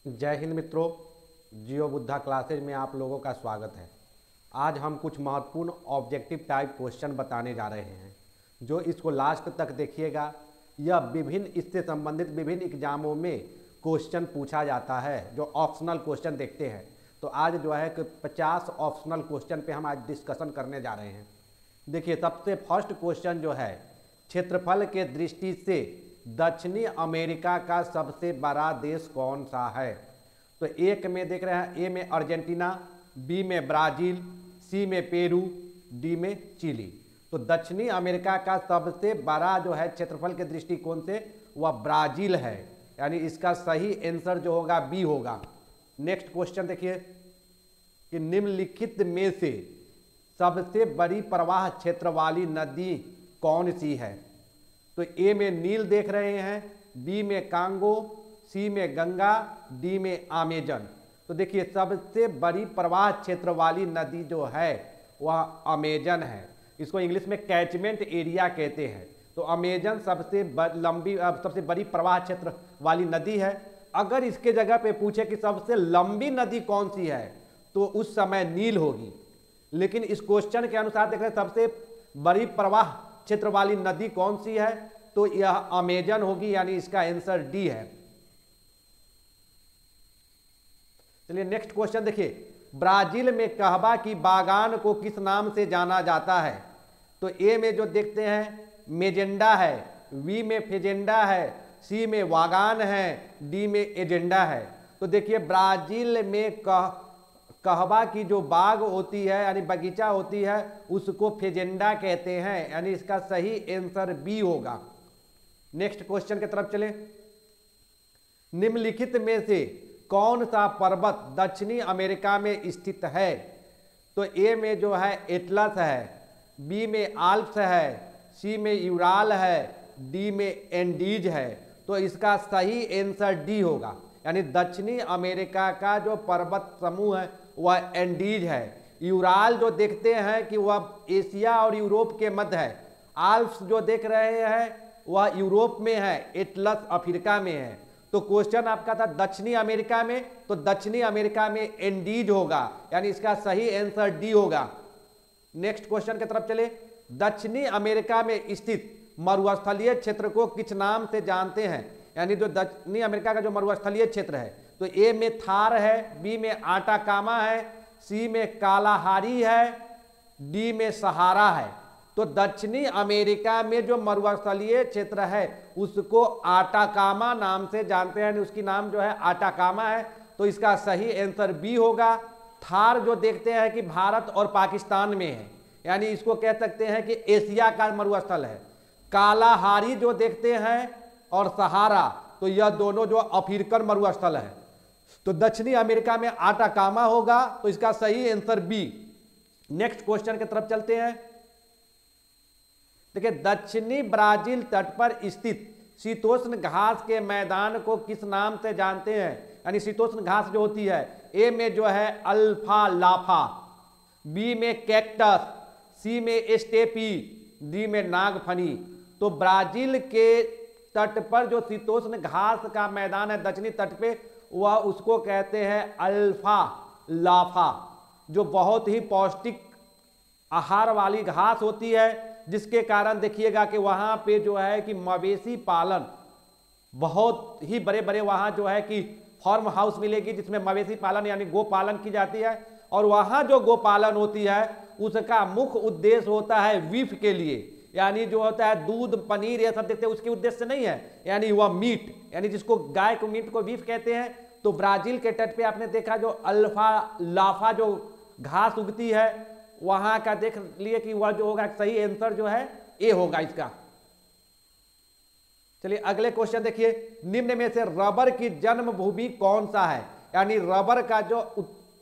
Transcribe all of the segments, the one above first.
जय हिंद मित्रों, जियो बुद्धा क्लासेज में आप लोगों का स्वागत है। आज हम कुछ महत्वपूर्ण ऑब्जेक्टिव टाइप क्वेश्चन बताने जा रहे हैं, जो इसको लास्ट तक देखिएगा। यह विभिन्न इससे संबंधित विभिन्न एग्जामों में क्वेश्चन पूछा जाता है, जो ऑप्शनल क्वेश्चन देखते हैं। तो आज जो है कि 50 ऑप्शनल क्वेश्चन पे हम आज डिस्कशन करने जा रहे हैं। देखिए, सबसे फर्स्ट क्वेश्चन जो है, क्षेत्रफल के दृष्टि से दक्षिणी अमेरिका का सबसे बड़ा देश कौन सा है? तो एक में देख रहे हैं, ए में अर्जेंटीना, बी में ब्राज़ील, सी में पेरू, डी में चिली। तो दक्षिणी अमेरिका का सबसे बड़ा जो है क्षेत्रफल के दृष्टिकोण से वह ब्राज़ील है, यानी इसका सही आंसर जो होगा बी होगा। नेक्स्ट क्वेश्चन देखिए कि निम्नलिखित में से सबसे बड़ी प्रवाह क्षेत्र वाली नदी कौन सी है? तो ए में नील देख रहे हैं, बी में कांगो, सी में गंगा, डी में अमेजन। तो देखिए, सबसे बड़ी प्रवाह क्षेत्र वाली नदी जो है वह अमेजन है। इसको इंग्लिश में कैचमेंट एरिया कहते हैं। तो अमेजन सबसे सबसे बड़ी प्रवाह क्षेत्र वाली नदी है। अगर इसके जगह पे पूछे कि सबसे लंबी नदी कौन सी है, तो उस समय नील होगी। लेकिन इस क्वेश्चन के अनुसार देख रहे हैं सबसे बड़ी प्रवाह क्षेत्र वाली नदी कौन सी है, तो यह अमेजन होगी, यानी इसका आंसर डी है। चलिए नेक्स्ट क्वेश्चन देखिए, ब्राजील में कहवा की बागान को किस नाम से जाना जाता है? तो ए में जो देखते हैं मेजेंडा है, बी में फेजेंडा है, सी में वागान है, डी में एजेंडा है। तो देखिए, ब्राजील में कहवा की जो बाग होती है यानी बगीचा होती है, उसको फेजेंडा कहते हैं, यानी इसका सही आंसर बी होगा। नेक्स्ट क्वेश्चन की तरफ चलें। निम्नलिखित में से कौन सा पर्वत दक्षिणी अमेरिका में स्थित है? तो ए में जो है एटलस है, बी में आल्प्स है, सी में यूराल है, डी में एंडीज है। तो इसका सही आंसर डी होगा, यानी दक्षिणी अमेरिका का जो पर्वत समूह है वह एंडीज है। यूराल जो देखते हैं कि वह एशिया और यूरोप के मध्य है। आल्प्स जो देख रहे हैं वह यूरोप में है, एटलस अफ्रीका में है। तो क्वेश्चन आपका था दक्षिणी अमेरिका में, तो दक्षिणी अमेरिका में एंडीज होगा, यानी इसका सही आंसर डी होगा। नेक्स्ट क्वेश्चन की तरफ चले। दक्षिणी अमेरिका में स्थित मरुस्थलीय क्षेत्र को किस नाम से जानते हैं? यानी जो दक्षिणी अमेरिका का जो मरुस्थलीय क्षेत्र है, तो ए में थार है, बी में आटाकामा है, सी में कालाहारी है, डी में सहारा है। तो दक्षिणी अमेरिका में जो मरुस्थलीय क्षेत्र है उसको आटाकामा नाम से जानते हैं, उसकी नाम जो है आटाकामा है। तो इसका सही आंसर बी होगा। थार जो देखते हैं कि भारत और पाकिस्तान में है, यानी इसको कह सकते हैं कि एशिया का मरुस्थल है। कालाहारी जो देखते हैं और सहारा, तो यह दोनों जो अफ्रीकन मरुस्थल है। तो दक्षिणी अमेरिका में आटाकामा होगा, तो इसका सही आंसर बी। नेक्स्ट क्वेश्चन की तरफ चलते हैं। देखिए, दक्षिणी ब्राजील तट पर स्थित शीतोष्ण घास के मैदान को किस नाम से जानते हैं? यानी शीतोष्ण घास जो होती है, ए में जो है अल्फा लाफा, बी में कैक्टस, सी में स्टेपी, डी में नागफनी। तो ब्राजील के तट पर जो शीतोष्ण घास का मैदान है दक्षिणी तट पे, वह उसको कहते हैं अल्फा लाफा, जो बहुत ही पौष्टिक आहार वाली घास होती है, जिसके कारण देखिएगा कि वहां पे जो है कि मवेशी पालन बहुत ही बड़े बड़े वहां जो है कि फार्म हाउस मिलेगी, जिसमें मवेशी पालन यानी गोपालन की जाती है। और वहां जो गोपालन होती है उसका मुख्य उद्देश्य होता है बीफ के लिए, यानी जो होता है दूध पनीर ये सब देखते हैं, उसके उद्देश्य से नहीं है, यानी वह मीट, यानी जिसको गाय को मीट को बीफ कहते हैं। तो ब्राजील के तट पे आपने देखा जो अल्फा लाफा जो घास उगती है, वहां का देख लिए कि वह जो होगा सही आंसर जो है ए होगा इसका। चलिए अगले क्वेश्चन देखिए, निम्न में से रबर की जन्मभूमि कौन सा है? यानी रबर का जो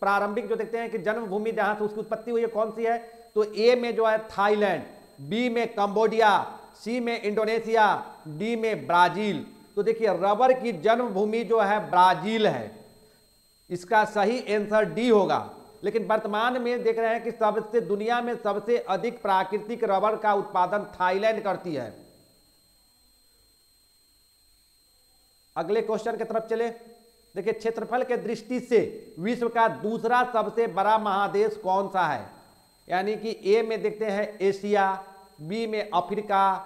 प्रारंभिक जो देखते हैं कि जन्मभूमि जहां से उसकी उत्पत्ति हुई है कौन सी है? तो ए में जो है थाईलैंड, बी में कंबोडिया, सी में इंडोनेशिया, डी में ब्राजील। तो देखिए, रबर की जन्मभूमि जो है ब्राजील है, इसका सही आंसर डी होगा। लेकिन वर्तमान में देख रहे हैं कि सबसे दुनिया में सबसे अधिक प्राकृतिक रबर का उत्पादन थाईलैंड करती है। अगले क्वेश्चन की तरफ चले। देखिए क्षेत्रफल के दृष्टि से विश्व का दूसरा सबसे बड़ा महादेश कौन सा है? यानी कि ए में देखते हैं एशिया, बी में अफ्रीका,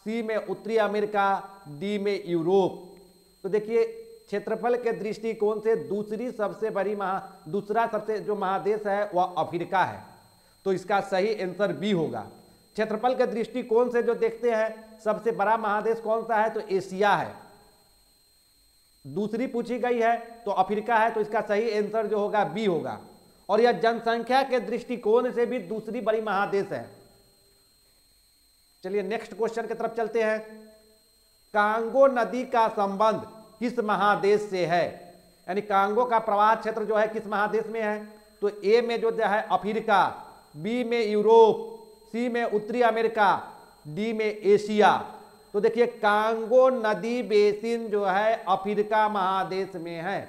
सी में उत्तरी अमेरिका, डी में यूरोप। तो देखिए क्षेत्रफल के दृष्टिकोण से दूसरा सबसे जो महादेश है वह अफ्रीका है। तो इसका सही आंसर बी होगा। क्षेत्रफल के दृष्टिकोण से जो देखते हैं सबसे बड़ा महादेश कौन सा है, तो एशिया है। दूसरी पूछी गई है तो अफ्रीका है, तो इसका सही आंसर जो होगा बी होगा। और यह जनसंख्या के दृष्टिकोण से भी दूसरी बड़ी महादेश है। चलिए नेक्स्ट क्वेश्चन की तरफ चलते हैं। कांगो नदी का संबंध किस महादेश से है? यानी कांगो का प्रवाह क्षेत्र जो है किस महादेश में है? तो ए में जो है अफ्रीका, बी में यूरोप, सी में उत्तरी अमेरिका, डी में एशिया। तो देखिए कांगो नदी बेसिन जो है अफ्रीका महादेश में है।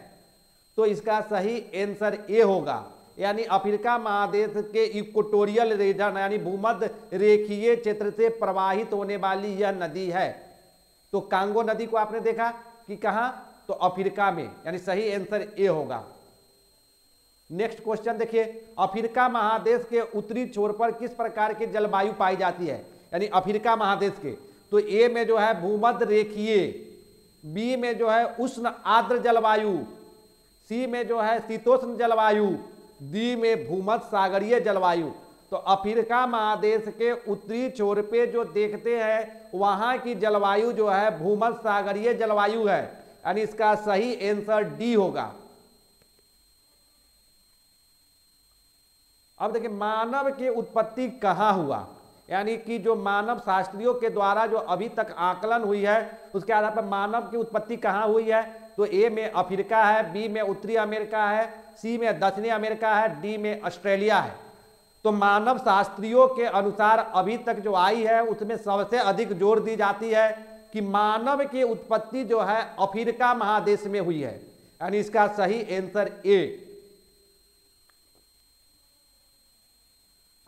तो इसका सही आंसर ए होगा। यानी अफ्रीका महादेश के इक्वेटोरियल रीजन यानी भूमध्य रेखीय क्षेत्र से प्रवाहित होने वाली यह नदी है। तो कांगो नदी को आपने देखा कि कहां, तो अफ्रीका में, यानी सही आंसर ए होगा। नेक्स्ट क्वेश्चन देखिए, अफ्रीका महादेश के उत्तरी छोर पर किस प्रकार की जलवायु पाई जाती है? यानी अफ्रीका महादेश के, तो ए में जो है भूमध्य रेखीय, बी में जो है उष्ण आर्द्र जलवायु, सी में जो है शीतोष्ण जलवायु, डी में भूमध्य सागरीय जलवायु। तो अफ्रीका महादेश के उत्तरी छोर पे जो देखते हैं वहां की जलवायु जो है भूमध्य सागरीय जलवायु है। यानी इसका सही आंसर डी होगा। अब देखिए मानव की उत्पत्ति कहां हुआ? यानी कि जो मानव शास्त्रियों के द्वारा जो अभी तक आकलन हुई है उसके आधार पर मानव की उत्पत्ति कहां हुई है? तो ए में अफ्रीका है, बी में उत्तरी अमेरिका है, सी में दक्षिणी अमेरिका है, डी में ऑस्ट्रेलिया है। तो मानव शास्त्रियों के अनुसार अभी तक जो आई है उसमें सबसे अधिक जोर दी जाती है कि मानव की उत्पत्ति जो है अफ्रीका महादेश में हुई है। यानी इसका सही आंसर ए।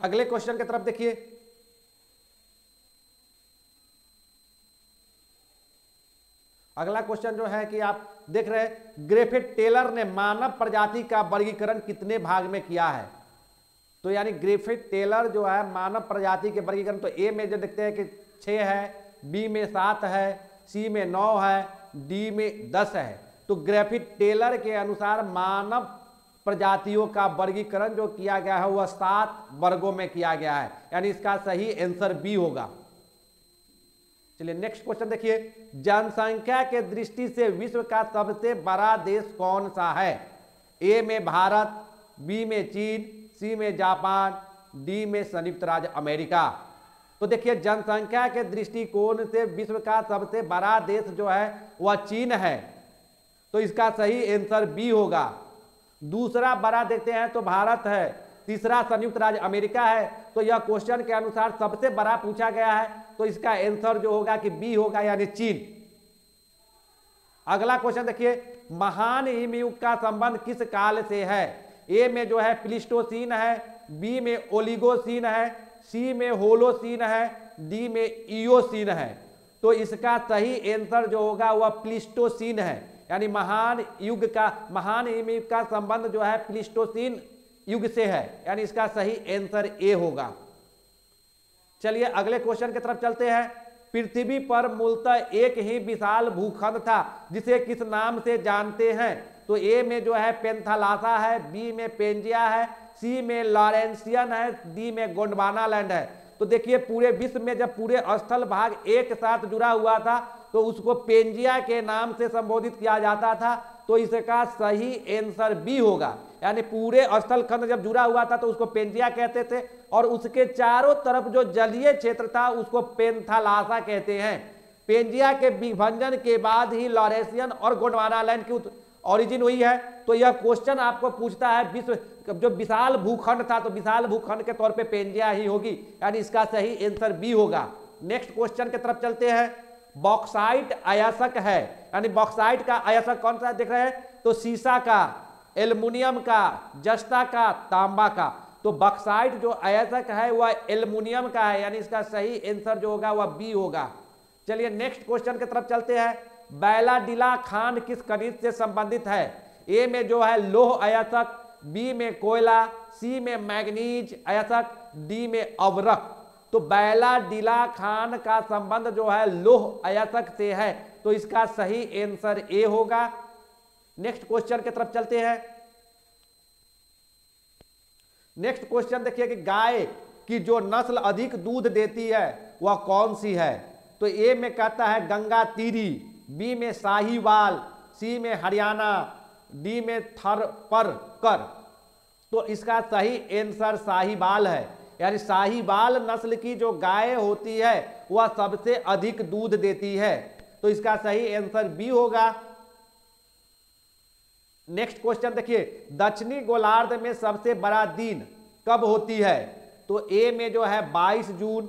अगले क्वेश्चन की तरफ देखिए। अगला क्वेश्चन जो है कि आप देख रहे हैं, ग्रिफिथ टेलर ने मानव प्रजाति का वर्गीकरण कितने भाग में किया है? तो यानी ग्रिफिथ टेलर जो है मानव प्रजाति के वर्गीकरण, तो ए में जो देखते हैं कि 6 है, बी में 7 है, सी में 9 है, डी में 10 है। तो ग्रिफिथ टेलर के अनुसार मानव प्रजातियों का वर्गीकरण जो किया गया है वह 7 वर्गों में किया गया है। यानी इसका सही आंसर बी होगा। चलिए नेक्स्ट क्वेश्चन देखिए, जनसंख्या के दृष्टि से विश्व का सबसे बड़ा देश कौन सा है? ए में भारत, बी में चीन, सी में जापान, डी में संयुक्त राज्य अमेरिका। तो देखिए जनसंख्या के दृष्टिकोण से विश्व का सबसे बड़ा देश जो है वह चीन है। तो इसका सही आंसर बी होगा। दूसरा बड़ा देखते हैं तो भारत है, तीसरा संयुक्त राज्य अमेरिका है। तो यह क्वेश्चन के अनुसार सबसे बड़ा पूछा गया है, तो इसका आंसर जो होगा कि बी होगा, यानी चीन। अगला क्वेश्चन देखिए, महान हिमयुग का संबंध किस काल से है? ए में जो है प्लीस्टोसीन है, बी में ओलिगोसीन है, सी में होलोसीन है, डी में इयोसीन है। तो इसका सही आंसर जो होगा वह प्लीस्टोसीन है। यानी महान हिमयुग का संबंध जो है प्लीस्टोसीन युग से है। यानी इसका सही आंसर ए होगा। चलिए अगले क्वेश्चन की तरफ चलते हैं। पृथ्वी पर मूलतः एक ही विशाल भूखंड था जिसे किस नाम से जानते हैं? तो ए में जो है पेंथालासा है, बी में पेंजिया है, सी में लॉरेंसियन है, डी में गोंडवाना लैंड है। तो देखिए पूरे विश्व में जब पूरे स्थल भाग एक साथ जुड़ा हुआ था तो उसको पेंजिया के नाम से संबोधित किया जाता था। तो इसका सही आंसर बी होगा। यानी पूरे स्थल खंड जब जुड़ा हुआ था तो उसको पेंजिया कहते थे, और उसके चारों तरफ जो जलीय क्षेत्र था उसको पेंथालासा कहते हैं। पेंजिया के विभाजन के बाद ही लॉरेंसियन और गोंडवाना लैंड की ओरिजिन हुई है। तो यह क्वेश्चन आपको पूछता है विश्व जो विशाल भूखंड था तो विशाल भूखंड के तौर पे पेंजिया ही होगी। यानी इसका सही आंसर बी होगा। नेक्स्ट क्वेश्चन की तरफ चलते हैं। बॉक्साइट अयस्क है, यानी बॉक्साइट का अयस्क कौन सा देख रहे हैं? तो सीसा का, एल्युमिनियम का, जस्ता का, तांबा का। तो बॉक्साइट जो अयस्क है वह एल्युमिनियम का है। यानी इसका सही आंसर जो होगा वह बी होगा। चलिए नेक्स्ट क्वेश्चन की तरफ चलते हैं। बैलाडिला खान किस खनिज से संबंधित है? ए में जो है लौह अयस्क, बी में कोयला, सी में मैग्नीज अयस्क, डी में अवरक। तो बैलाडिला खान का संबंध जो है लौह अयस्क से है, तो इसका सही आंसर ए होगा। नेक्स्ट क्वेश्चन की तरफ चलते हैं। नेक्स्ट क्वेश्चन देखिए कि गाय की जो नस्ल अधिक दूध देती है वह कौन सी है? तो ए में कहता है गंगा तीरी, बी में साहीवाल, सी में हरियाणा, डी में थरपरकर। तो इसका सही आंसर साहीवाल है, यानी साहीवाल नस्ल की जो गाय होती है वह सबसे अधिक दूध देती है, तो इसका सही आंसर बी होगा। नेक्स्ट क्वेश्चन देखिए, दक्षिणी गोलार्ध में सबसे बड़ा दिन कब होती है? तो ए में जो है 22 जून,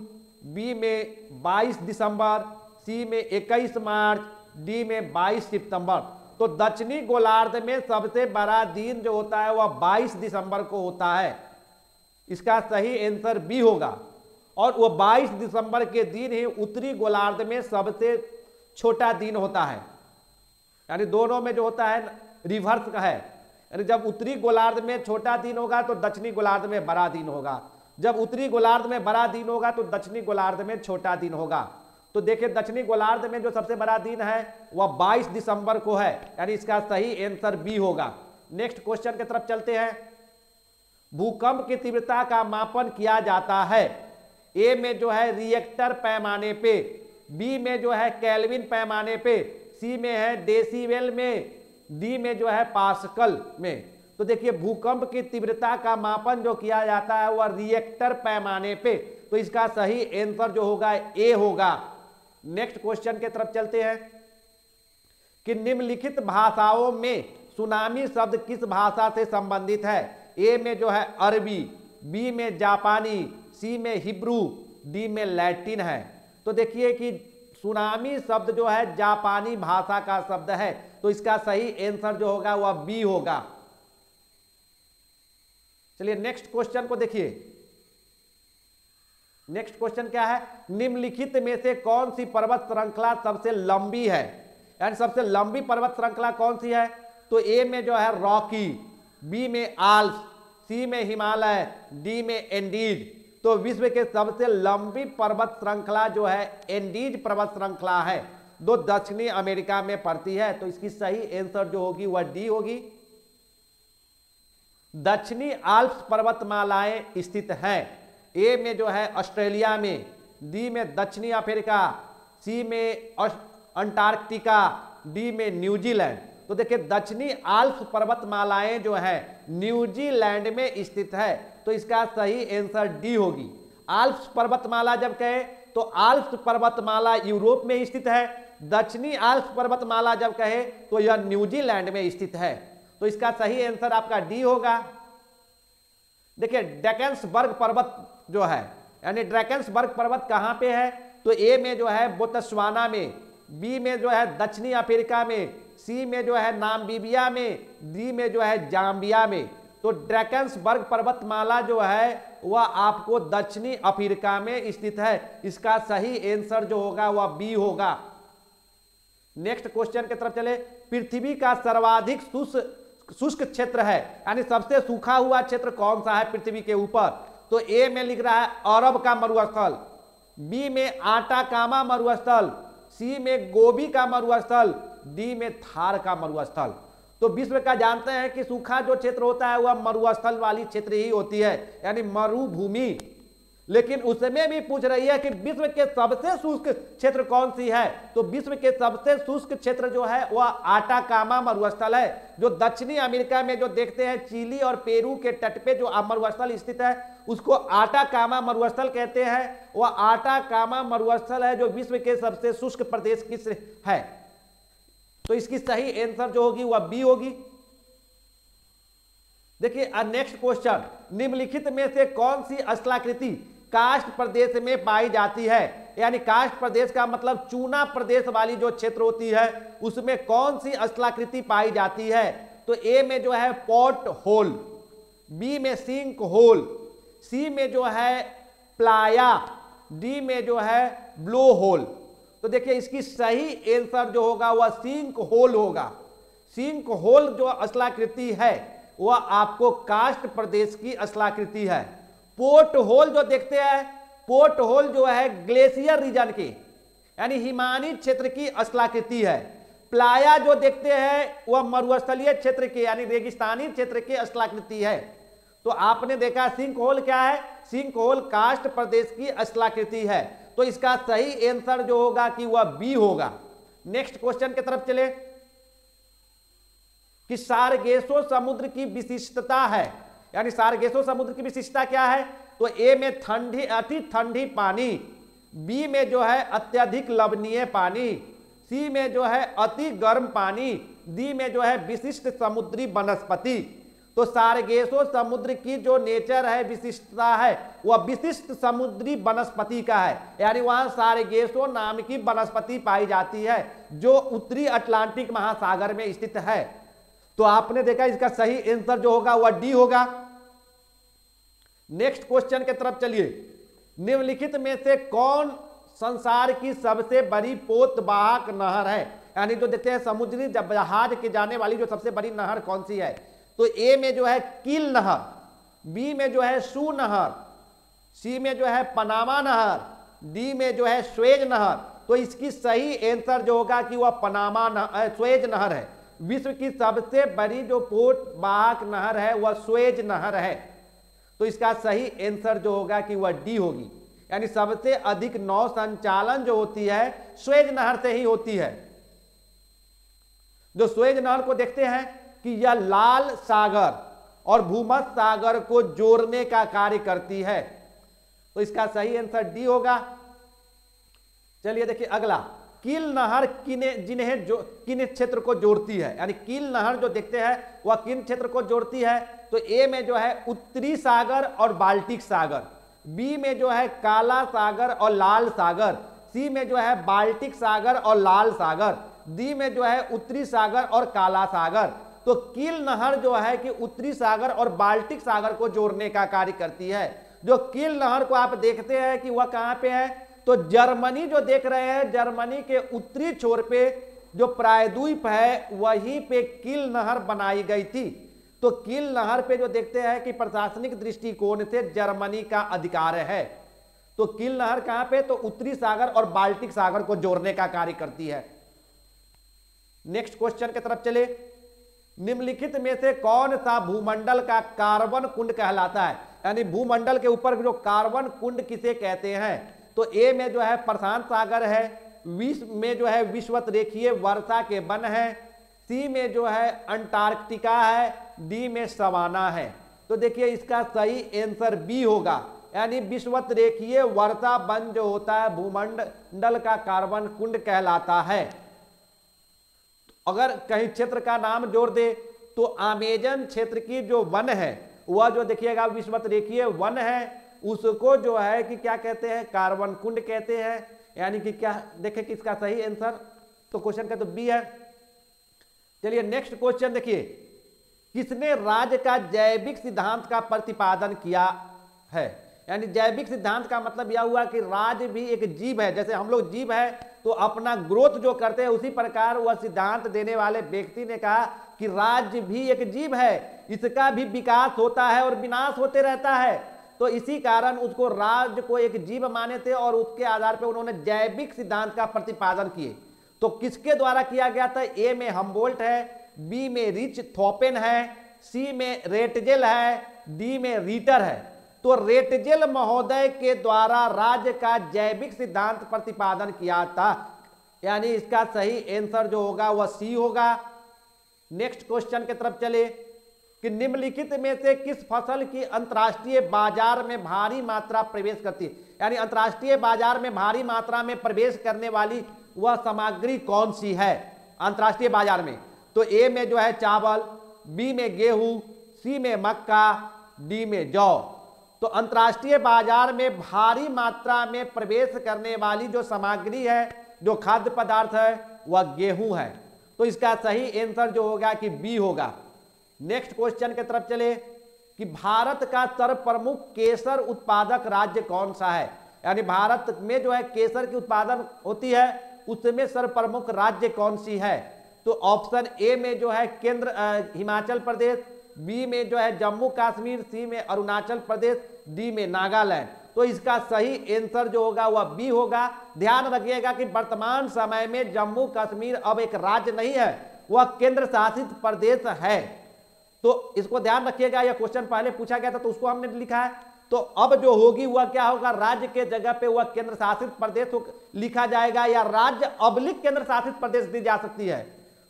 बी में 22 दिसंबर, सी में 21 मार्च, डी में 22 सितंबर। तो दक्षिणी गोलार्ध में सबसे बड़ा दिन जो होता है वह 22 दिसंबर को होता है, इसका सही आंसर बी होगा। और वो 22 दिसंबर के दिन ही उत्तरी गोलार्ध में सबसे छोटा दिन होता है, यानी दोनों में जो होता है रिवर्स का है, यानी जब उत्तरी गोलार्ध में छोटा दिन होगा तो दक्षिणी गोलार्ध में बड़ा दिन होगा, जब उत्तरी गोलार्ध में बड़ा दिन होगा तो दक्षिणी गोलार्ध में छोटा दिन होगा। तो देखिए दक्षिणी गोलार्ध में जो सबसे बड़ा दिन है वह 22 दिसंबर को है, यानी इसका सही आंसर बी होगा। नेक्स्ट क्वेश्चन की तरफ चलते हैं। भूकंप की तीव्रता का मापन किया जाता है? ए में जो है रिएक्टर पैमाने पे, बी में जो है केल्विन पैमाने पे, सी में है डेसिबल में, डी में जो है पास्कल में। तो देखिए भूकंप की तीव्रता का मापन जो किया जाता है वह रिएक्टर पैमाने पे, तो इसका सही आंसर जो होगा ए होगा। नेक्स्ट क्वेश्चन की तरफ चलते हैं कि निम्नलिखित भाषाओं में सुनामी शब्द किस भाषा से संबंधित है? ए में जो है अरबी, बी में जापानी, सी में हिब्रू, डी में लैटिन है। तो देखिए कि सुनामी शब्द जो है जापानी भाषा का शब्द है, तो इसका सही आंसर जो होगा वह बी होगा। चलिए नेक्स्ट क्वेश्चन को देखिए। नेक्स्ट क्वेश्चन क्या है? निम्नलिखित में से कौन सी पर्वत श्रृंखला सबसे लंबी है? यानी सबसे लंबी पर्वत श्रृंखला कौन सी है? तो ए में जो है रॉकी, बी में आल्प्स, सी में हिमालय, डी में एंडीज। तो विश्व के सबसे लंबी पर्वत श्रृंखला जो है एंडीज पर्वत श्रृंखला है, जो दक्षिणी अमेरिका में पड़ती है, तो इसकी सही आंसर जो होगी वह डी होगी। दक्षिणी आल्प्स पर्वतमालाएं स्थित हैं। ए में जो है ऑस्ट्रेलिया में, डी में दक्षिणी अफ्रीका, सी में अंटार्कटिका, डी में न्यूजीलैंड। तो देखिए दक्षिणी आल्प्स पर्वतमालाएं जो है न्यूजीलैंड में स्थित है, तो इसका सही आंसर डी होगी। आल्प्स पर्वतमाला जब कहे तो आल्प्स पर्वतमाला यूरोप में स्थित है, दक्षिणी आल्प्स पर्वतमाला जब कहे तो यह न्यूजीलैंड में स्थित है, तो इसका सही आंसर आपका डी होगा। देखिए ड्रैकेंसबर्ग पर्वत जो है, यानी ड्रैकेंसबर्ग पर्वत कहां पे है? तो ए में जो है बोत्सवाना में, बी में जो है दक्षिणी अफ्रीका में, सी में जो है नामीबिया में, डी में जो है जाम्बिया में। तो ड्रैकेंसबर्ग पर्वतमाला जो है वह आपको दक्षिणी अफ्रीका में स्थित है, इसका सही आंसर जो होगा वह बी होगा। नेक्स्ट क्वेश्चन की तरफ चले। पृथ्वी का सर्वाधिक शुष्क क्षेत्र है, यानी सबसे सूखा हुआ क्षेत्र कौन सा है पृथ्वी के ऊपर? तो ए में लिख रहा है अरब का मरुस्थल, बी में आटाकामा मरुस्थल, सी में गोबी का मरुस्थल, डी में थार का मरुस्थल। तो विश्व का जानते हैं कि सूखा जो क्षेत्र होता है वह मरुस्थल वाली क्षेत्र ही होती है, यानी मरुभूमि। लेकिन उसमें भी पूछ रही है कि विश्व के सबसे शुष्क क्षेत्र कौन सी है? तो विश्व के सबसे शुष्क क्षेत्र जो है वह आटाकामा मरुस्थल है, जो दक्षिणी अमेरिका में जो देखते हैं चिली और पेरू के तट पे जो मरुस्थल स्थित है उसको आटाकामा मरुस्थल कहते हैं। वह आटाकामा मरुस्थल है जो विश्व के सबसे शुष्क प्रदेश किस है, तो इसकी सही आंसर जो होगी वह बी होगी। देखिए नेक्स्ट क्वेश्चन, निम्नलिखित में से कौन सी स्थलाकृति कास्ट प्रदेश में पाई जाती है? यानी कास्ट प्रदेश का मतलब चूना प्रदेश वाली जो क्षेत्र होती है उसमें कौन सी स्थलाकृति पाई जाती है? तो ए में जो है पॉट होल, बी में सिंक होल, सी में जो है प्लाया, डी में जो है ब्लो होल। तो देखिए इसकी सही आंसर जो होगा वह सिंक होल होगा। सिंक होल जो स्थलाकृति है वह आपको कास्ट प्रदेश की स्थलाकृति है। पोर्ट होल जो देखते हैं, पोर्ट होल जो है ग्लेशियर रीजन की यानी हिमानी क्षेत्र की स्थलाकृति है। प्लाया जो देखते हैं वह मरुस्थलीय क्षेत्र के यानी रेगिस्तानी क्षेत्र की स्थलाकृति है। तो आपने देखा सिंक होल क्या है, सिंक होल कास्ट प्रदेश की स्थलाकृति है। तो इसका सही आंसर जो होगा कि वह बी होगा। नेक्स्ट क्वेश्चन की तरफ चले कि सारगेसो समुद्र की विशिष्टता है, यानी सारगेसो समुद्र की विशिष्टता क्या है। तो ए में ठंडी, अति ठंडी पानी, बी में जो है अत्यधिक लवणीय पानी, सी में जो है अति गर्म पानी, डी में जो है विशिष्ट समुद्री वनस्पति। तो सारगेसो समुद्र की जो नेचर है, विशिष्टता है, वह विशिष्ट समुद्री वनस्पति का है, यानी वहां सारगेसो नाम की वनस्पति पाई जाती है जो उत्तरी अटलांटिक महासागर में स्थित है। तो आपने देखा इसका सही आंसर जो होगा वह डी होगा। नेक्स्ट क्वेश्चन की तरफ चलिए। निम्नलिखित में से कौन संसार की सबसे बड़ी पोतवाहक नहर है, यानी जो देखते हैं समुद्री जहाज के जाने वाली जो सबसे बड़ी नहर कौन सी है। तो ए में जो है कील नहर, बी में जो है सू नहर, सी में जो है पनामा नहर, डी में जो है स्वेज नहर। तो इसकी सही आंसर जो होगा कि वह स्वेज नहर है। विश्व की सबसे बड़ी जो पोतवाहक नहर है वह स्वेज नहर है। तो इसका सही आंसर जो होगा कि वह डी होगी, यानी सबसे अधिक नौ संचालन जो होती है स्वेज नहर से ही होती है। जो स्वेज नहर को देखते हैं कि यह लाल सागर और भूमध्य सागर को जोड़ने का कार्य करती है। तो इसका सही आंसर डी होगा। चलिए देखिए अगला, कील नहर किन क्षेत्र को जोड़ती है, यानी कील नहर जो देखते हैं वह किन क्षेत्र को जोड़ती है। तो ए में जो है उत्तरी सागर और बाल्टिक सागर, बी में जो है काला सागर और लाल सागर, सी में जो है बाल्टिक सागर और लाल सागर, डी में जो है उत्तरी सागर और काला सागर। तो कील नहर जो है कि उत्तरी सागर और बाल्टिक सागर को जोड़ने का कार्य करती है। जो कील नहर को आप देखते हैं कि वह कहां पे है, तो जर्मनी जो देख रहे हैं, जर्मनी के उत्तरी छोर पे जो प्रायद्वीप है वहीं पे कील नहर बनाई गई थी। तो कील नहर पे जो देखते हैं कि प्रशासनिक दृष्टिकोण से जर्मनी का अधिकार है। तो कील नहर कहां पे, तो उत्तरी सागर और बाल्टिक सागर को जोड़ने का कार्य करती है। नेक्स्ट क्वेश्चन की तरफ चले। निम्नलिखित में से कौन सा भूमंडल का कार्बन कुंड कहलाता है, यानी भूमंडल के ऊपर जो कार्बन कुंड किसे कहते हैं। तो ए में जो है प्रशांत सागर है, विश्व में जो है विषुवत रेखीय वर्षा के वन है, सी में जो है अंटार्कटिका है, डी में सवाना है। तो देखिए इसका सही आंसर बी होगा, यानी विषुवत रेखीय वर्षा वन जो होता है भूमंडल का कार्बन कुंड कहलाता है। अगर कहीं क्षेत्र का नाम जोड़ दे तो अमेजन क्षेत्र की जो वन है वह जो देखिएगा विषुवत रेखीय वन है, उसको जो है कि क्या कहते हैं, कार्बन कुंड कहते हैं। यानी कि क्या देखें कि इसका सही आंसर तो क्वेश्चन का तो बी है। चलिए नेक्स्ट क्वेश्चन देखिए, किसने राज्य का जैविक सिद्धांत का प्रतिपादन किया है। यानी जैविक सिद्धांत का मतलब यह हुआ कि राज्य भी एक जीव है, जैसे हम लोग जीव है तो अपना ग्रोथ जो करते हैं उसी प्रकार वह सिद्धांत देने वाले व्यक्ति ने कहा कि राज्य भी एक जीव है, इसका भी विकास होता है और विनाश होते रहता है। तो इसी कारण उसको राज्य को एक जीव माने थे और उसके आधार पर उन्होंने जैविक सिद्धांत का प्रतिपादन किए। तो किसके द्वारा किया गया था, ए में हम्बोल्ट है, बी में रिचथोफेन है, सी में रेटजेल है, डी में रीटर है। तो रेटजेल महोदय के द्वारा राज्य का जैविक सिद्धांत प्रतिपादन किया था, यानी इसका सही आंसर जो होगा वह सी होगा। नेक्स्ट क्वेश्चन की तरफ चले कि निम्नलिखित में से किस फसल की अंतर्राष्ट्रीय बाजार में भारी मात्रा प्रवेश करती है, यानी अंतर्राष्ट्रीय बाजार में भारी मात्रा में प्रवेश करने वाली वह सामग्री कौन सी है अंतर्राष्ट्रीय बाजार में। तो ए में जो है चावल, बी में गेहूं, सी में मक्का, डी में जौ। तो अंतर्राष्ट्रीय बाजार में भारी मात्रा में प्रवेश करने वाली जो सामग्री है, जो खाद्य पदार्थ है, वह गेहूं है। तो इसका सही आंसर जो होगा कि बी होगा। नेक्स्ट क्वेश्चन की तरफ चले कि भारत का सर्वप्रमुख केसर उत्पादक राज्य कौन सा है, यानी भारत में जो है केसर की उत्पादन होती है उसमें सर्वप्रमुख राज्य कौन सी है? तो ऑप्शन ए में जो है केंद्र हिमाचल प्रदेश, बी में जो है जम्मू कश्मीर, सी में अरुणाचल प्रदेश, डी में नागालैंड। तो इसका सही आंसर जो होगा वह बी होगा। ध्यान रखिएगा कि वर्तमान समय में जम्मू कश्मीर अब एक राज्य नहीं है, वह केंद्र शासित प्रदेश है। तो इसको ध्यान रखिएगा, यह क्वेश्चन पहले पूछा गया था तो उसको हमने लिखा है। तो अब जो होगी वह क्या होगा, राज्य के जगह पे वह केंद्र शासित प्रदेश लिखा जाएगा, या राज्य अबलिक केंद्र शासित प्रदेश दी जा सकती है।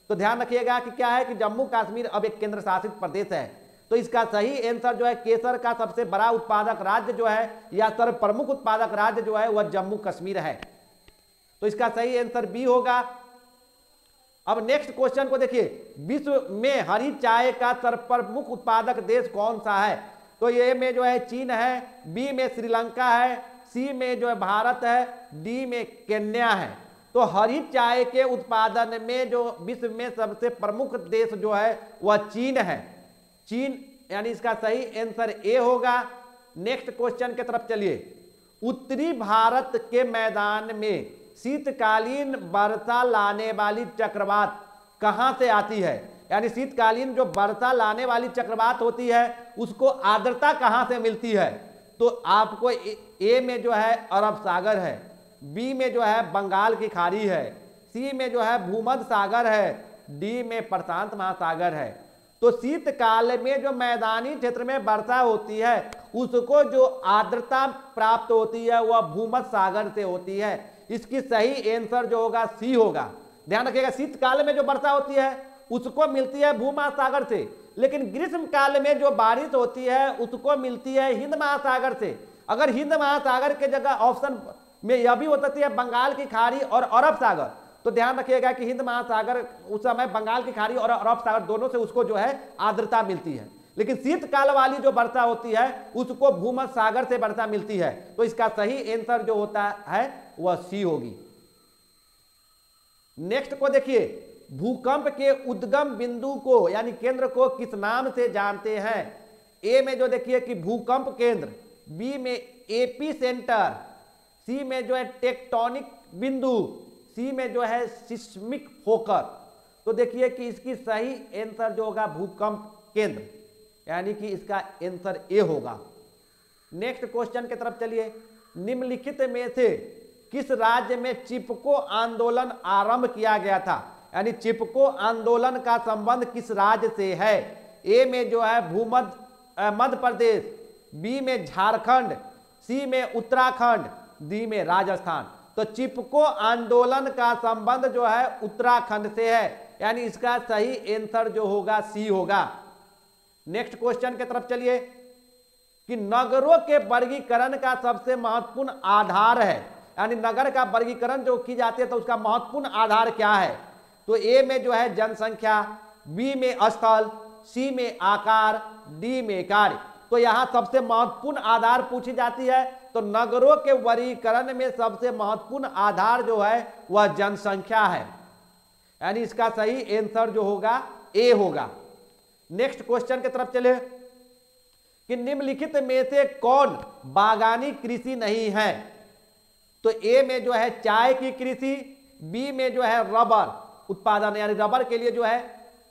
तो ध्यान रखिएगा कि क्या है कि जम्मू कश्मीर अब एक केंद्र शासित प्रदेश है। तो इसका सही आंसर जो है केसर का सबसे बड़ा उत्पादक राज्य जो है या सर्वप्रमुख उत्पादक राज्य जो है वह जम्मू कश्मीर है। तो इसका सही आंसर बी होगा। अब नेक्स्ट क्वेश्चन को देखिए, विश्व में हरी चाय का सर्वप्रमुख उत्पादक देश कौन सा है? तो ए में जो है चीन है, बी में श्रीलंका है, सी में जो है भारत है, डी में केन्या है। तो हरी चाय के उत्पादन में जो विश्व में सबसे प्रमुख देश जो है वह चीन है। चीन, यानी इसका सही आंसर ए होगा। नेक्स्ट क्वेश्चन की तरफ चलिए। उत्तरी भारत के मैदान में शीतकालीन वर्षा लाने वाली चक्रवात कहां से आती है? यानी शीतकालीन जो वर्षा लाने वाली चक्रवात होती है उसको आर्द्रता कहां से मिलती है? तो आपको ए में जो है अरब सागर है, बी में जो है बंगाल की खाड़ी है, सी में जो है भूमध्य सागर है, डी में प्रशांत महासागर है। तो शीतकाल में जो मैदानी क्षेत्र में वर्षा होती है उसको जो आर्द्रता प्राप्त होती है वह भूमध्य सागर से होती है। इसकी सही आंसर जो होगा सी होगा। ध्यान रखिएगा, शीतकाल में जो वर्षा होती है उसको मिलती है भूमध्य सागर से, लेकिन ग्रीष्म काल में जो बारिश होती है उसको मिलती है हिंद महासागर से। अगर हिंद महासागर के जगह ऑप्शन में यह भी हो सकती है बंगाल की खाड़ी और अरब सागर, तो ध्यान रखिएगा कि हिंद महासागर उस समय बंगाल की खाड़ी और अरब सागर दोनों से उसको जो है आर्द्रता मिलती है, लेकिन शीतकाल वाली जो वर्षा होती है उसको भूमध्य सागर से वर्षा मिलती है। तो इसका सही आंसर जो होता है वह सी होगी। नेक्स्ट को देखिए, भूकंप के उद्गम बिंदु को यानी केंद्र को किस नाम से जानते हैं? ए में जो देखिए कि भूकंप केंद्र, बी में एपी सेंटर, सी में जो है टेक्टोनिक बिंदु, सी में जो है सिस्मिक फोकस। तो देखिए कि इसकी सही आंसर जो होगा भूकंप केंद्र, यानी कि इसका आंसर ए होगा। नेक्स्ट क्वेश्चन की तरफ चलिए। निम्नलिखित में से किस राज्य में चिपको आंदोलन आरंभ किया गया था? यानी चिपको आंदोलन का संबंध किस राज्य से है? ए में जो है मध्य प्रदेश, बी में झारखंड, सी में उत्तराखंड, डी में राजस्थान। तो चिपको आंदोलन का संबंध जो है उत्तराखंड से है, यानी इसका सही आंसर जो होगा सी होगा। नेक्स्ट क्वेश्चन की तरफ चलिए कि नगरों के वर्गीकरण का सबसे महत्वपूर्ण आधार है, यानी नगर का वर्गीकरण जो की जाती है तो उसका महत्वपूर्ण आधार क्या है? तो ए में जो है जनसंख्या, बी में स्थल, सी में आकार, डी में कार्य। तो यहां सबसे महत्वपूर्ण आधार पूछी जाती है, तो नगरों के वर्गीकरण में सबसे महत्वपूर्ण आधार जो है वह जनसंख्या है, यानी इसका सही आंसर जो होगा ए होगा। नेक्स्ट क्वेश्चन की तरफ चले कि निम्नलिखित में से कौन बागानी कृषि नहीं है? तो ए में जो है चाय की कृषि, बी में जो है रबर उत्पादन, यानी रबर के लिए जो है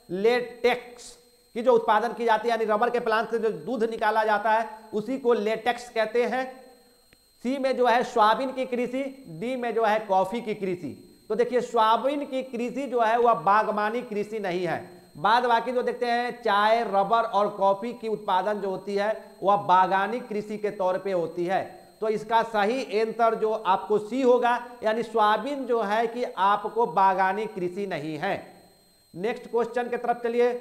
लेटेक्स की जो उत्पादन की जाती है, यानी रबर के प्लांट से जो दूध निकाला जाता है उसी को लेटेक्स कहते हैं। सी में जो है सोयाबीन की कृषि, डी में जो है कॉफी की कृषि। तो देखिए सोयाबीन की कृषि जो है वह बागवानी कृषि नहीं है। बाद बाकी जो देखते हैं चाय, रबर और कॉफी की उत्पादन जो होती है वह बागानी कृषि के तौर पे होती है। तो इसका सही आंसर जो आपको सी होगा, यानी सोयाबीन जो है कि आपको बागानी कृषि नहीं है। नेक्स्ट क्वेश्चन की तरफ चलिए।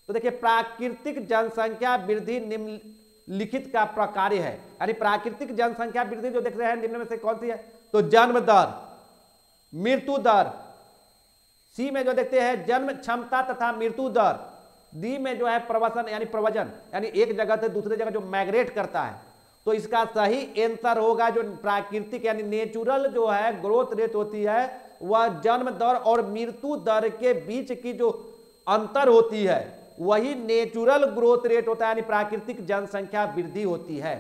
तो देखिए प्राकृतिक जनसंख्या वृद्धि निम्नलिखित का प्रकार है, यानी प्राकृतिक जनसंख्या वृद्धि जो देख रहे हैं निम्न में से कौन सी है? तो जन्म दर, मृत्यु दर, सी में जो देखते हैं जन्म क्षमता तथा मृत्यु दर, डी में जो है प्रवसन यानी प्रवजन, यानी एक जगह से दूसरे जगह जो माइग्रेट करता है। तो इसका सही आंसर होगा जो प्राकृतिक यानी नेचुरल जो है ग्रोथ रेट होती है वह जन्म दर और मृत्यु दर के बीच की जो अंतर होती है वही नेचुरल ग्रोथ रेट होता है, यानी प्राकृतिक जनसंख्या वृद्धि होती है।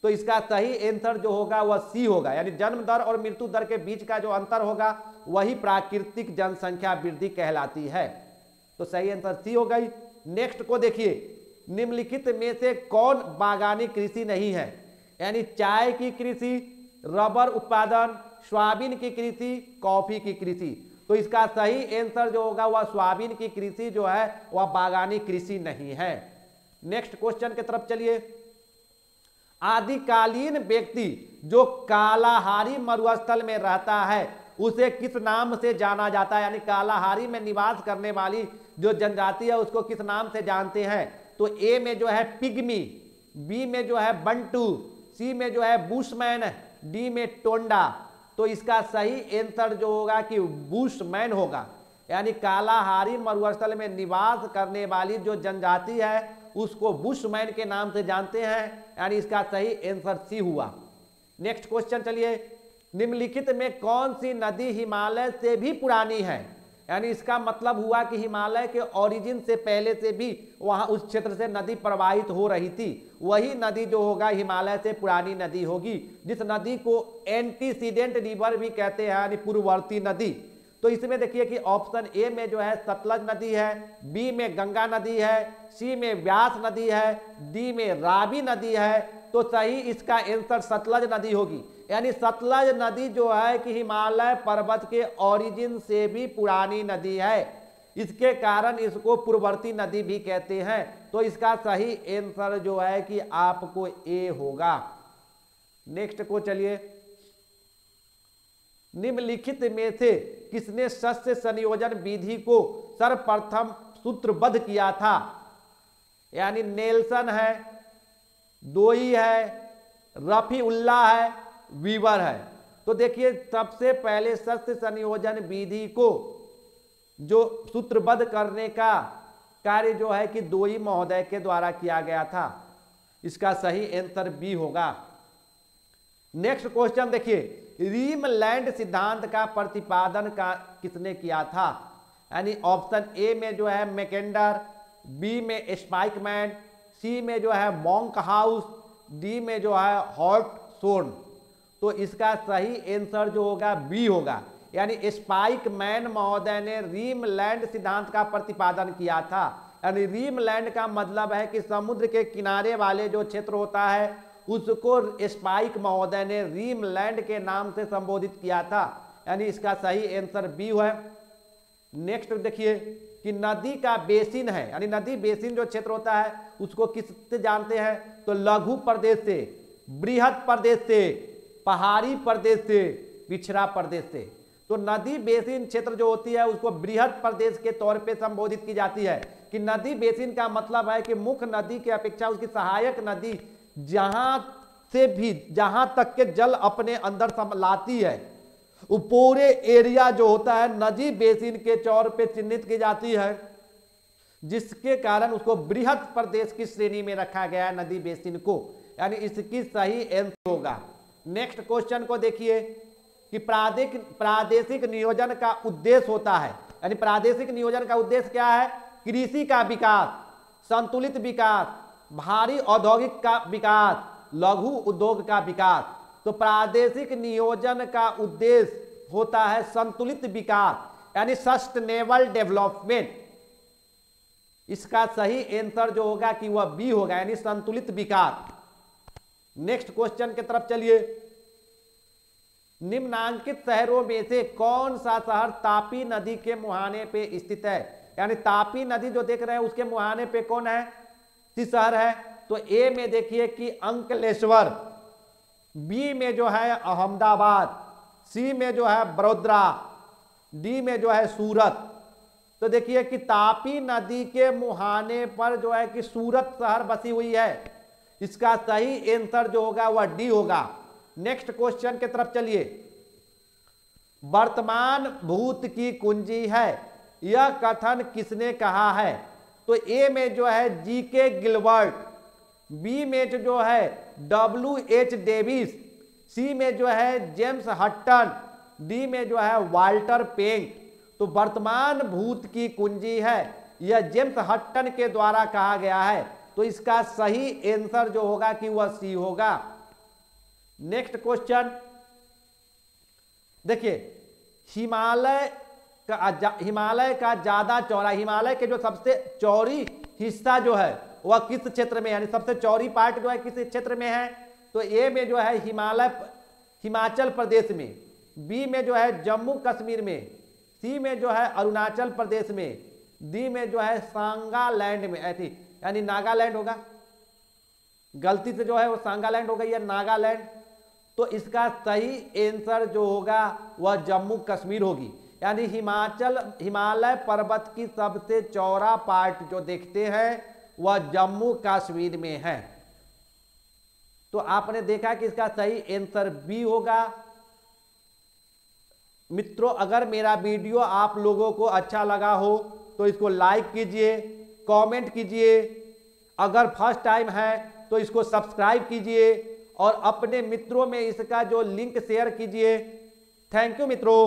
तो इसका सही आंसर जो होगा वह सी होगा, यानी जन्म दर और मृत्यु दर के बीच का जो अंतर होगा वही प्राकृतिक जनसंख्या वृद्धि कहलाती है। तो सही आंसर सी हो गई। नेक्स्ट को देखिए, निम्नलिखित में से कौन बागानी कृषि नहीं है? यानी चाय की कृषि, रबर उत्पादन, सोयाबीन की कृषि, कॉफी की कृषि। तो इसका सही आंसर जो होगा वह सोयाबीन की कृषि जो है वह बागानी कृषि नहीं है। नेक्स्ट क्वेश्चन की तरफ चलिए। आदिकालीन व्यक्ति जो कालाहारी मरुस्थल में रहता है उसे किस नाम से जाना जाता है? यानी कालाहारी में निवास करने वाली जो जनजाति है उसको किस नाम से जानते हैं? तो ए में जो है पिग्मी, बी में जो है बंटू, सी में जो है बुशमैन, डी में टोंडा। तो इसका सही आंसर जो होगा कि बुशमैन होगा। यानी कालाहारी मरुस्थल में निवास करने वाली जो जनजाति है उसको बुशमैन के नाम से जानते हैं, यानी इसका सही आंसर सी हुआ। नेक्स्ट क्वेश्चन चलिए, निम्नलिखित में कौन सी नदी हिमालय से भी पुरानी है? यानी इसका मतलब हुआ कि हिमालय के ओरिजिन से पहले से भी वहां उस क्षेत्र से नदी प्रवाहित हो रही थी, वही नदी जो होगा हिमालय से पुरानी नदी होगी, जिस नदी को एंटीसीडेंट रिवर भी कहते हैं, यानी पूर्ववर्ती नदी। तो इसमें देखिए कि ऑप्शन ए में जो है सतलज नदी है, बी में गंगा नदी है, सी में व्यास नदी है, डी में रावी नदी है। तो सही इसका आंसर सतलज नदी होगी। यानी सतलज नदी जो है कि हिमालय पर्वत के ओरिजिन से भी पुरानी नदी है, इसके कारण इसको पूर्ववर्ती नदी भी कहते हैं। तो इसका सही आंसर जो है कि आपको ए होगा। नेक्स्ट को चलिए, निम्नलिखित में से किसने शस्य संयोजन विधि को सर्वप्रथम सूत्रबद्ध किया था? यानी नेल्सन है, दोई है, रफी उल्लाह है, वीवर है। तो देखिए सबसे पहले शस्य संयोजन विधि को जो सूत्रबद्ध करने का कार्य जो है कि दोई महोदय के द्वारा किया गया था। इसका सही आंसर बी होगा। नेक्स्ट क्वेश्चन देखिए, रीमलैंड सिद्धांत का प्रतिपादन का किसने किया था? यानी ऑप्शन ए में जो है मैकेंडर, बी में स्पाइकमैन, सी में जो है मॉन्कहाउस, डी में जो है हॉटसोन। तो इसका सही आंसर जो होगा बी होगा। यानी स्पाइकमैन महोदय ने रीमलैंड सिद्धांत का प्रतिपादन किया था। यानी रीमलैंड का मतलब है कि समुद्र के किनारे वाले जो क्षेत्र होता है उसको स्पाइक महोदय ने रीमलैंड के नाम से संबोधित किया था। यानी इसका सही आंसर बी है। नेक्स्ट देखिए कि नदी का बेसिन है, यानी नदी बेसिन जो क्षेत्र होता है उसको किससे जानते हैं? तो लघु प्रदेश से, बृहद प्रदेश से, पहाड़ी प्रदेश से, पिछड़ा प्रदेश से। तो नदी बेसिन क्षेत्र जो होती है उसको बृहद प्रदेश के तौर पे संबोधित की जाती है। कि नदी बेसिन का मतलब है कि मुख्य नदी की अपेक्षा उसकी सहायक नदी जहां से भी जहां तक के जल अपने अंदर लाती है वो पूरे एरिया जो होता है नदी बेसिन के तौर पे चिन्हित की जाती है, जिसके कारण उसको बृहद प्रदेश की श्रेणी में रखा गया है नदी बेसिन को। यानी इसकी सही आंसर होगा। नेक्स्ट क्वेश्चन को देखिए कि प्रादेशिक नियोजन का उद्देश्य होता है। यानी प्रादेशिक नियोजन का उद्देश्य क्या है? कृषि का विकास, संतुलित विकास, भारी औद्योगिक का विकास, लघु उद्योग का विकास। तो प्रादेशिक नियोजन का उद्देश्य होता है संतुलित विकास, यानी सस्टेनेबल डेवलपमेंट। इसका सही आंसर जो होगा कि वह बी होगा, यानी संतुलित विकास। नेक्स्ट क्वेश्चन की तरफ चलिए, निम्नांकित शहरों में से कौन सा शहर तापी नदी के मुहाने पे स्थित है? यानी तापी नदी जो देख रहे हैं उसके मुहाने पे कौन है, किस शहर है? तो ए में देखिए कि अंकलेश्वर, बी में जो है अहमदाबाद, सी में जो है बड़ोदरा, डी में जो है सूरत। तो देखिए कि तापी नदी के मुहाने पर जो है कि सूरत शहर बसी हुई है। इसका सही आंसर जो होगा वह डी होगा। नेक्स्ट क्वेश्चन की तरफ चलिए, वर्तमान भूत की कुंजी है, यह कथन किसने कहा है? तो ए में जो है जीके गिलबर्ट, बी में जो है WH डेविस, सी में जो है जेम्स हट्टन, डी में जो है वाल्टर पेंट। तो वर्तमान भूत की कुंजी है यह जेम्स हट्टन के द्वारा कहा गया है। तो इसका सही आंसर जो होगा कि वह सी होगा। नेक्स्ट क्वेश्चन देखिए, हिमालय का ज्यादा चौड़ा, हिमालय के जो सबसे चौड़ी हिस्सा जो है वह किस क्षेत्र में, यानी सबसे चौड़ी पार्ट जो है किस क्षेत्र में है? तो ए में जो है हिमाचल प्रदेश में, बी में जो है जम्मू कश्मीर में, सी में जो है अरुणाचल प्रदेश में, डी में जो है सांगालैंड में, ऐसी यानी नागालैंड होगा, गलती से जो है वो सांगालैंड हो गई है नागालैंड। तो इसका सही आंसर जो होगा वह जम्मू कश्मीर होगी। यानी हिमालय पर्वत की सबसे चौड़ा पार्ट जो देखते हैं वह जम्मू कश्मीर में है। तो आपने देखा कि इसका सही आंसर बी होगा। मित्रों, अगर मेरा वीडियो आप लोगों को अच्छा लगा हो तो इसको लाइक कीजिए, कमेंट कीजिए, अगर फर्स्ट टाइम है तो इसको सब्सक्राइब कीजिए और अपने मित्रों में इसका जो लिंक शेयर कीजिए। थैंक यू मित्रों।